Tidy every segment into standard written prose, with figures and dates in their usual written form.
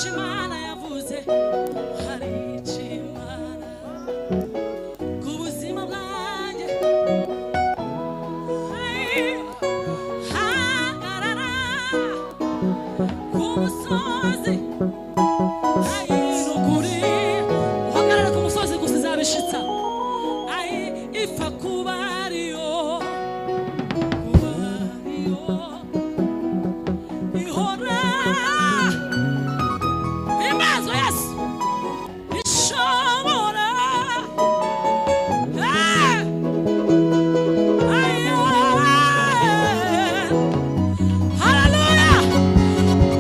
Imana yavuze hari Imana ku buzima bwanjye. Hagarara ku musozi, nukuri uhagarara ku musozi gusa izabishitsa. Ipfa kuba ariyo, ihora imbazo Yesu ishobora. Haleluya.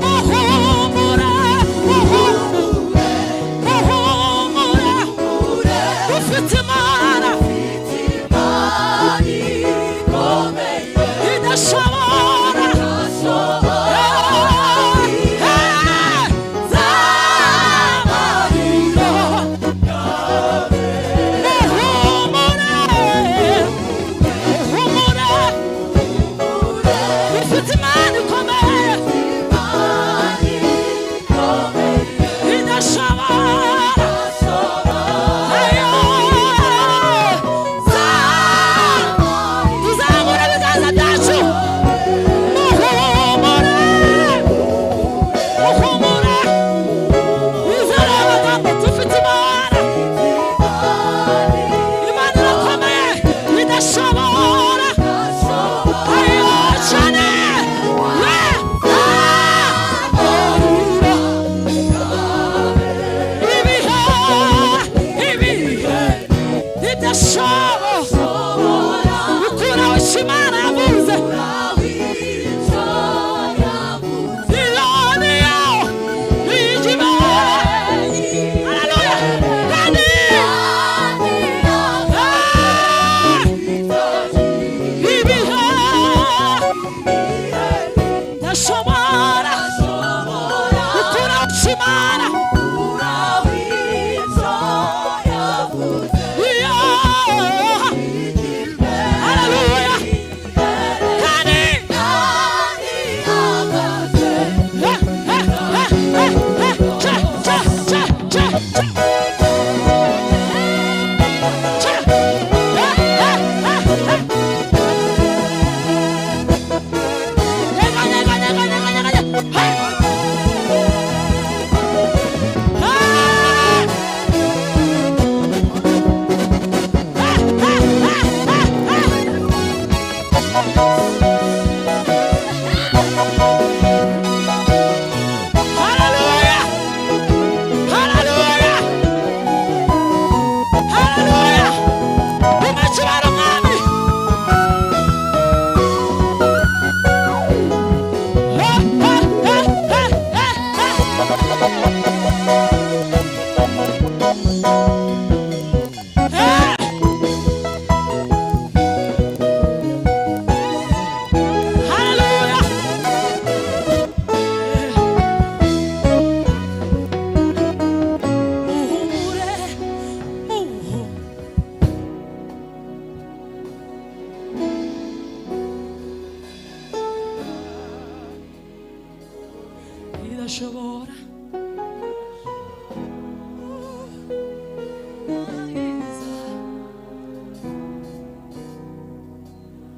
Muhumura, muhumura, ufite Imana idashobora. Idashobora.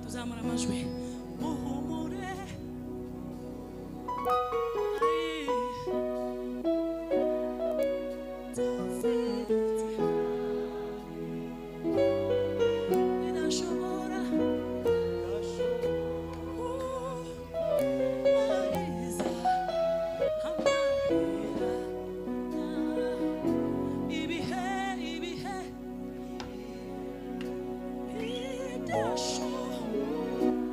Tuzamura amajwi. Muhumure. Idashobora.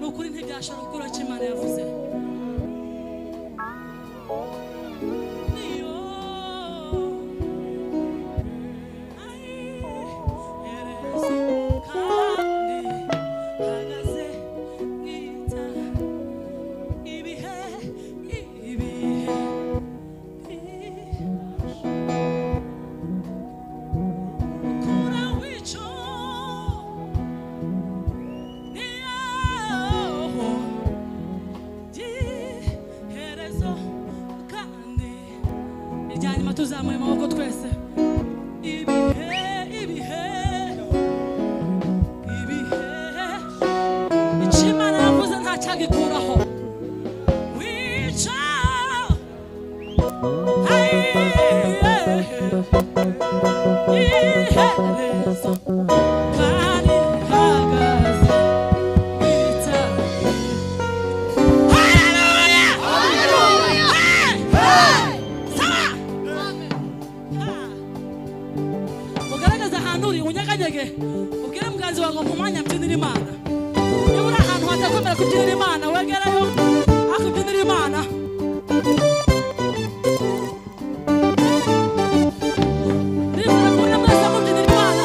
Nukuri ntibyashobora gukora icyo Imana yavuze. Niyo irya nyuma tuzamuye amaboko twese. Ibihe ibihe ibihe icyo Imana yavuze ntacyagikuraho. Wica iherezo kandi hagaze wita. Haleluya! Haleluya! Sawa! Ugaragaza ahantu uri unyeganyege ubwire muganzi wawe ngo mu mwanya mbyinira Imana. Niba uri ahantu hatakwemera kubyinira Imana wegerayo akubyinira Imana. Niba ukunda mwese mubyinira Imana.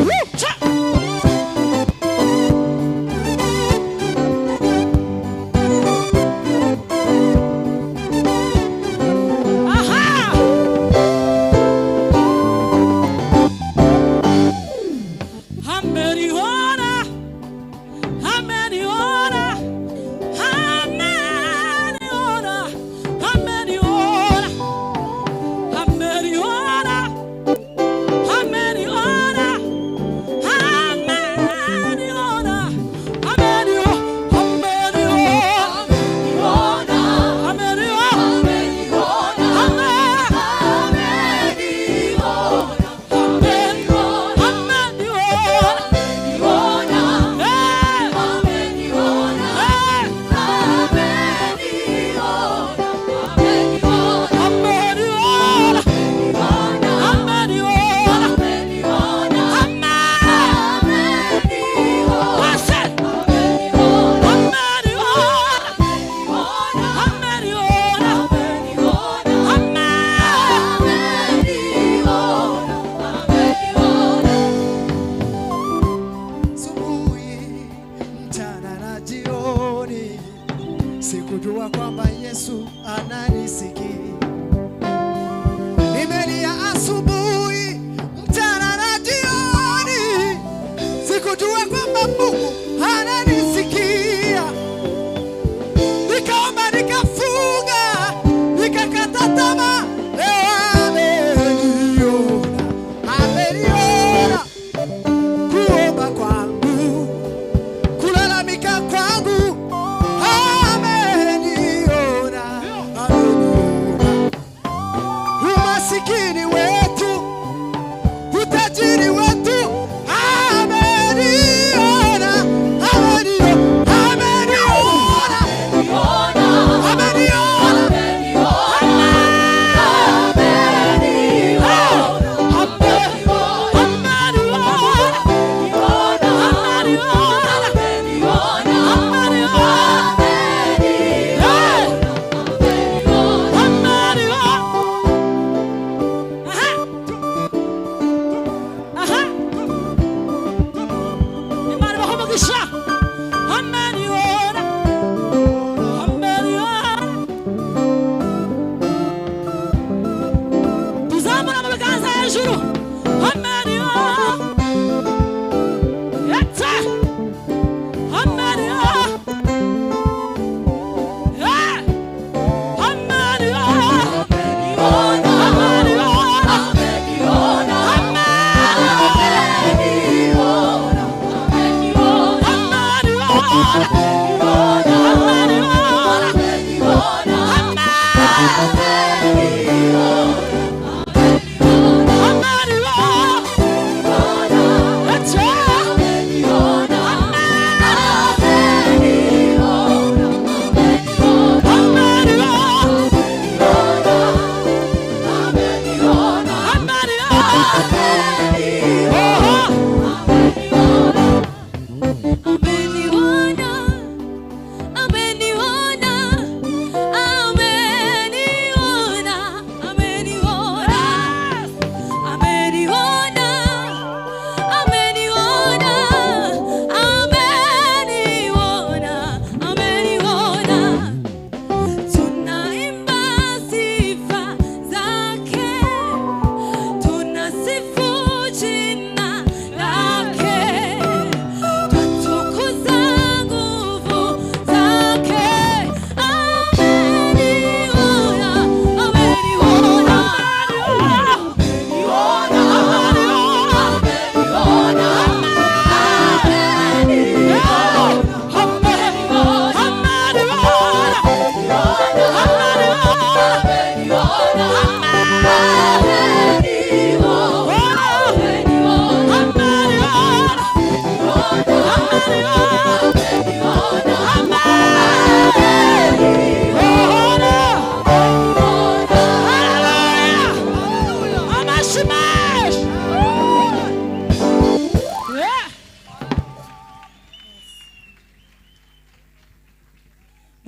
Wica! Aha! Hameriona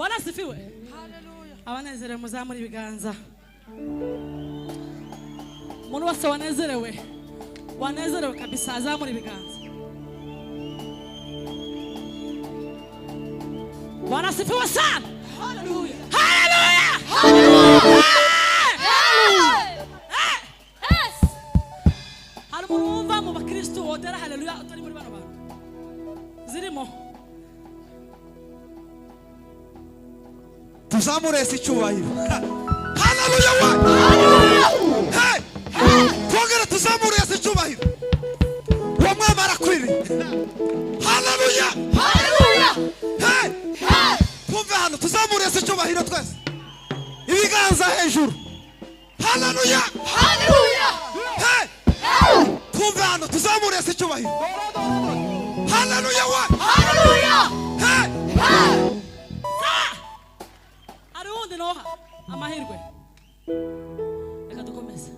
Bwana sifiwe. Haleluya. Abanezere muzamuri biganza. Umuntu wese wanezerewe kabisa azamuri biganza. Bwana sifiwe sana. Haleluya. Haleluya. Haleluya. Hari umuntu wumva mu bakristo wotera haleluya utari muri bano bantu. Zirimo. Tuzamure si cyubahiro. Haleluya wa. Haleluya. Hey. Twongera tuzamure si cyubahiro. Wa mwamara kwiri. Haleluya. Haleluya. Hey. Twumve hano tuzamure si cyubahiro twese. Ibiganza hejuru. Haleluya. Haleluya. Hey. Twumve hano tuzamure si cyubahiro. Haleluya wa. Haleluya. Hey. Noha amahirwe reka dukomeze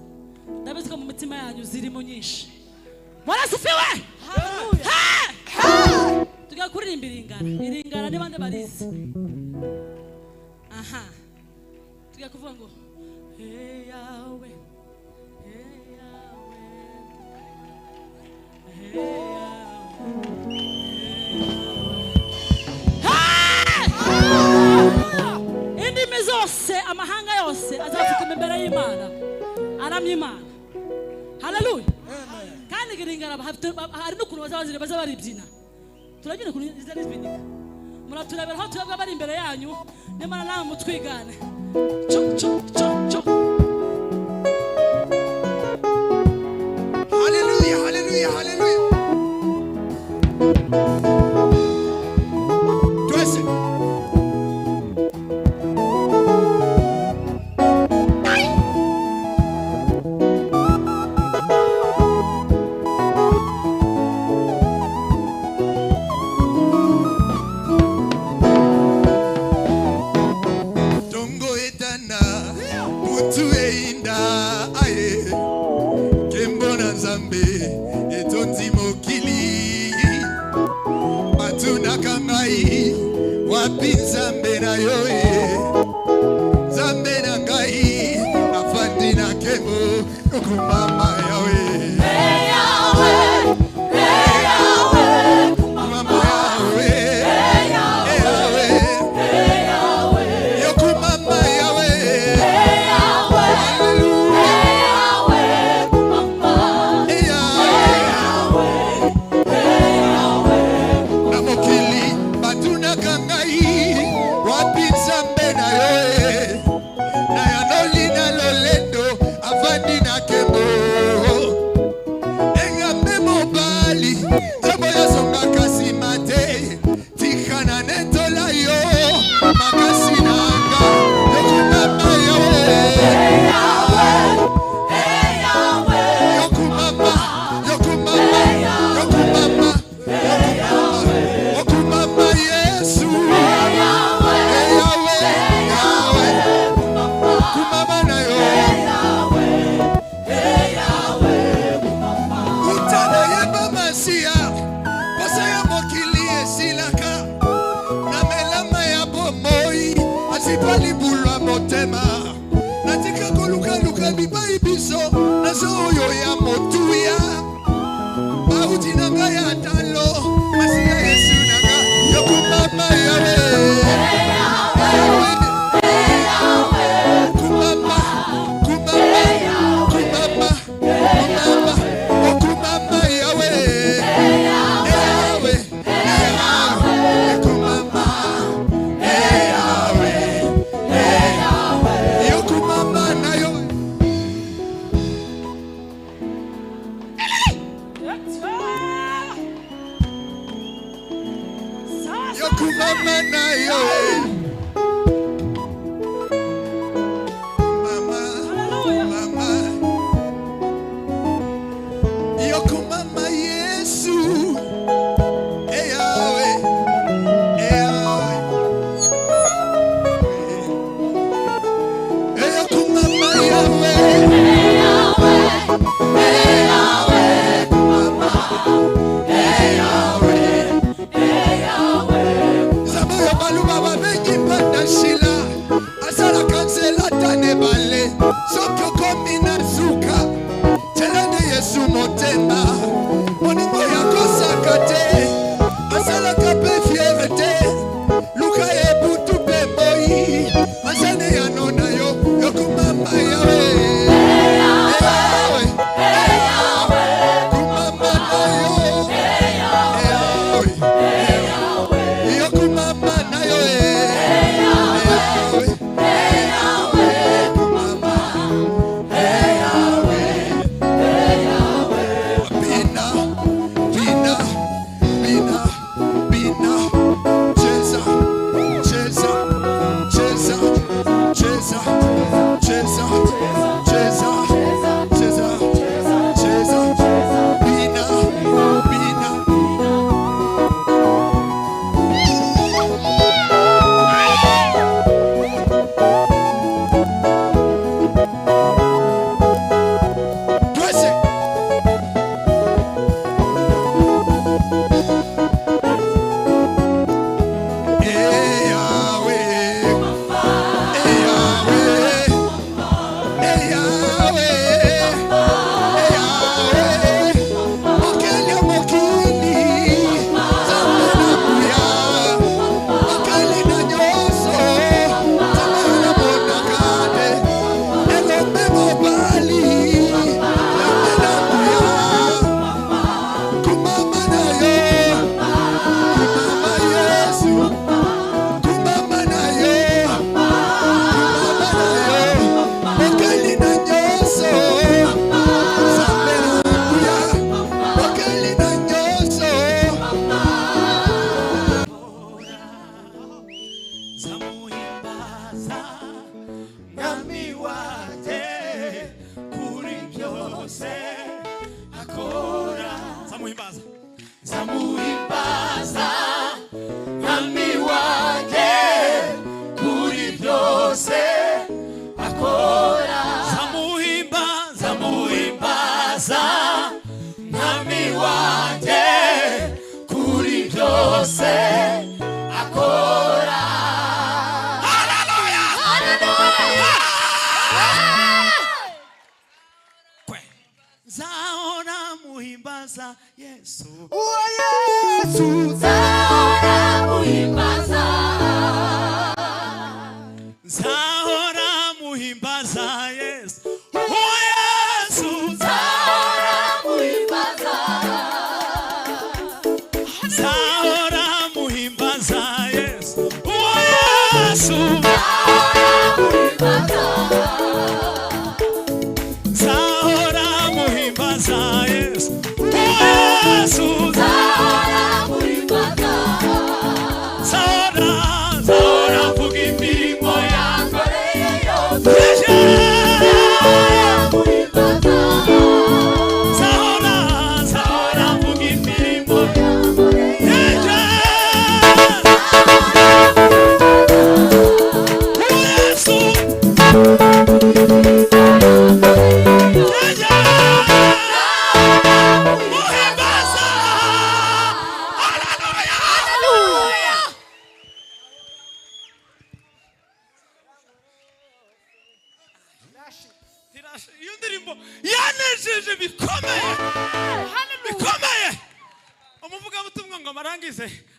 ndabizi ko mu mitima yanyu zirimo nyinshi Bwana sifiwe. Haleluya. Tugiye kuririmba iringana ni bande barizi. Aha tugiye kuvuga ngo hey yawe hey yawe hey zose amahanga yose azafika imbere y'Imana aramya Imana. Haleluya. Kandi giringana hari no kunoza baza baribyina. Turabyina kuri zaribinika. Muraturabera aho turabwa bari imbere yanyu n'Imana nawe mutwigane. Haleluya, haleluya, haleluya. Zambe na yoe Zambe na ngai afandi na kemo kumama yawe hey yawe hey yawe kumama yawe hey yawe hey yawe yo kumama yawe hey yawe hey yawe kumama hey yawe hey yawe namokili batuna kangai Zambe na yoe na yanoli na lolendo afandi na kemo Satane bale Sokyo komina zuka Telane Yesu motema Moningo yako sakate Asala kape fierete Luka ebutu pemoi Asane yanona yo Yokumama yawe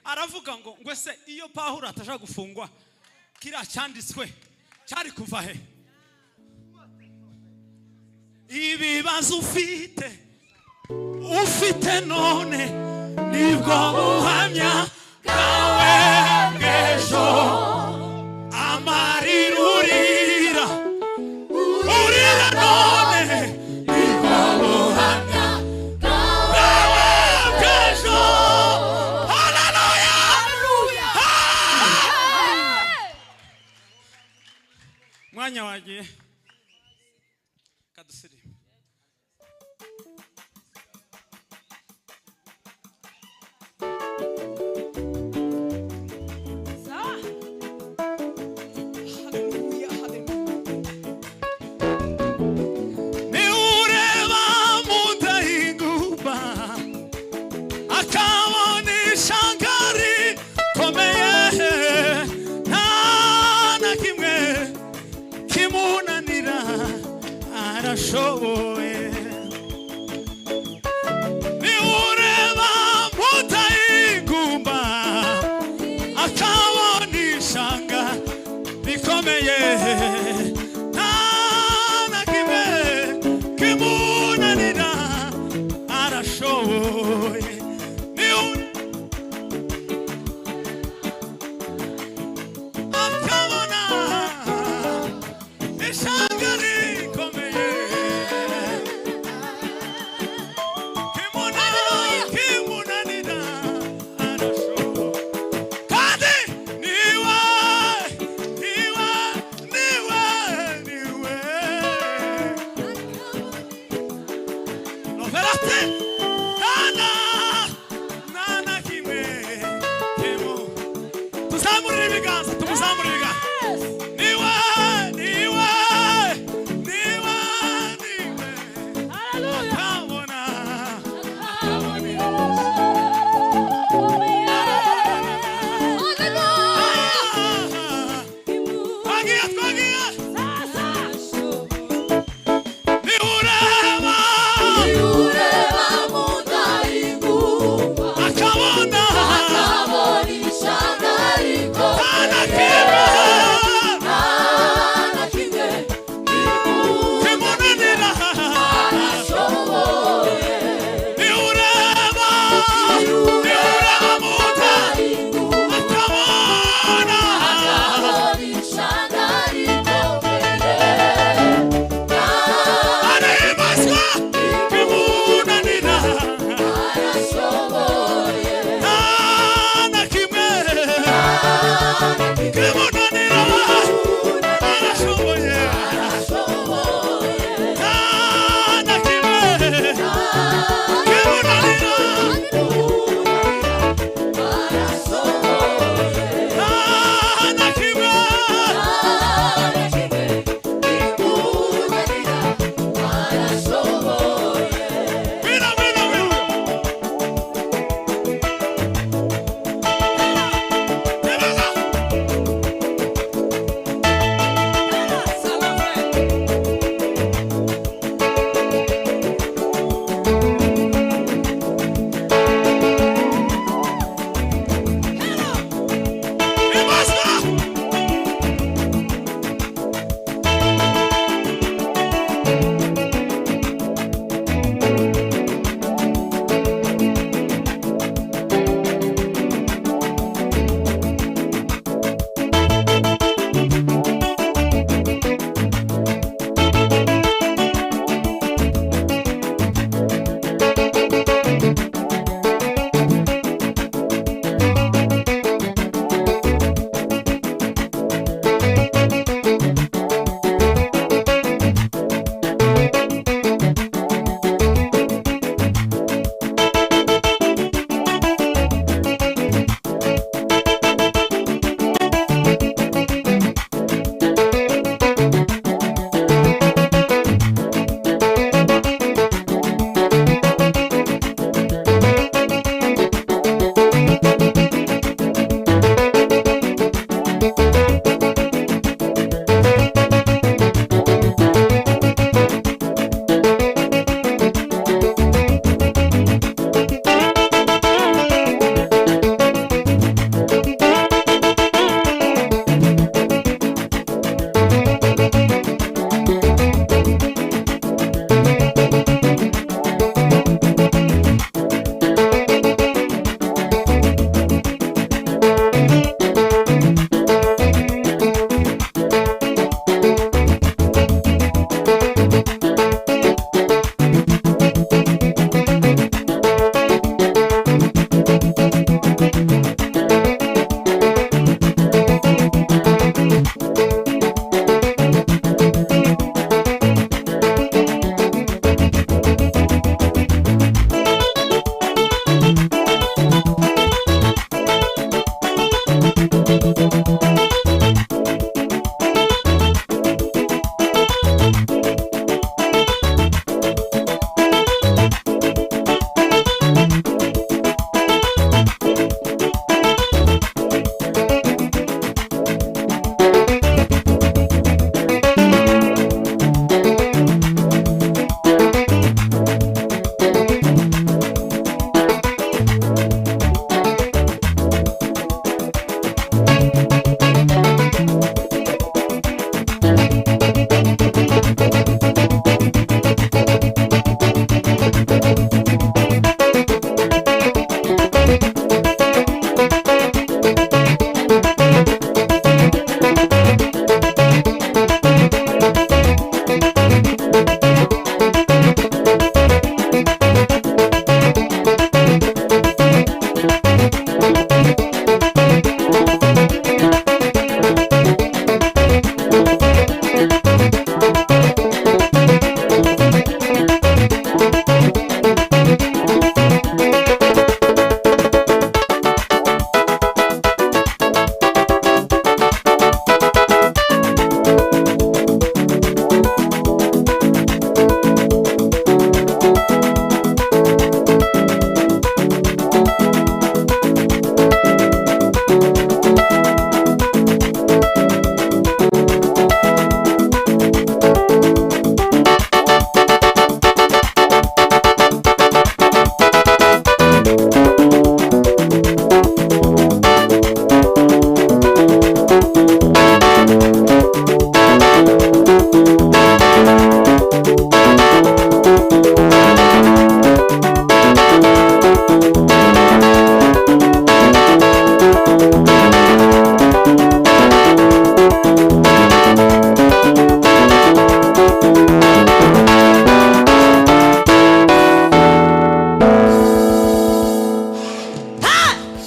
aravuga ngo ngwese iyo Pawulo atasha gufungwa kira cyanditswe cyari kuva he ibibazo ufite none nibwo buhamya bwawe bw'ejo amarirurira urira none nibwo buhamya bwawe bw'ejo. Mwanya wagiye kadusiri Kimu arashoboye niureba mutayigumba akabona ishanga rikomeye nta na kimwe kimunanira arashoboye akabona ishanga rikomeye kimunanira arashoboye kandi niwe noverate